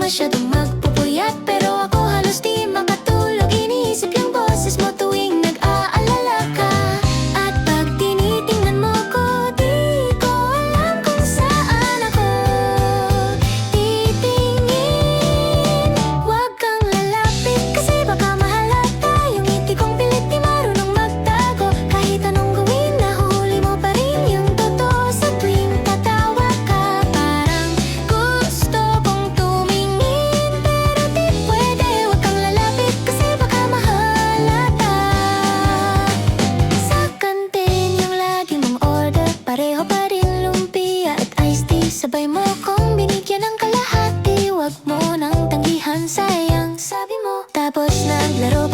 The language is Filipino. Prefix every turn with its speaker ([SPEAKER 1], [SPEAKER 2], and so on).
[SPEAKER 1] masyadong magpupuyat, pero ako halos di makatulog. Iniisip yung boses mo tuwing nag-aalala ka. At pag tinitingnan mo ko, di ko alam kung saan ako titingin. Huwag kang lalapit kasi baka mahalata yung ngiti kong pilit di marunong magtago. Kahit anong gawin, nahuhuli mo pa rin yung totoo sa tuwing tatawa ka. Parang gusto kong tumingin pero di pwede. Huwag kang lalapit kasi baka mahalata. Sa kantin yung lagi mong order, pareho pa rin lumpia at iced tea. Sabay mo kong binigyan ng kalahati. Huwag mo nang tanggihan, sayang, sabi mo. Tapos naglaro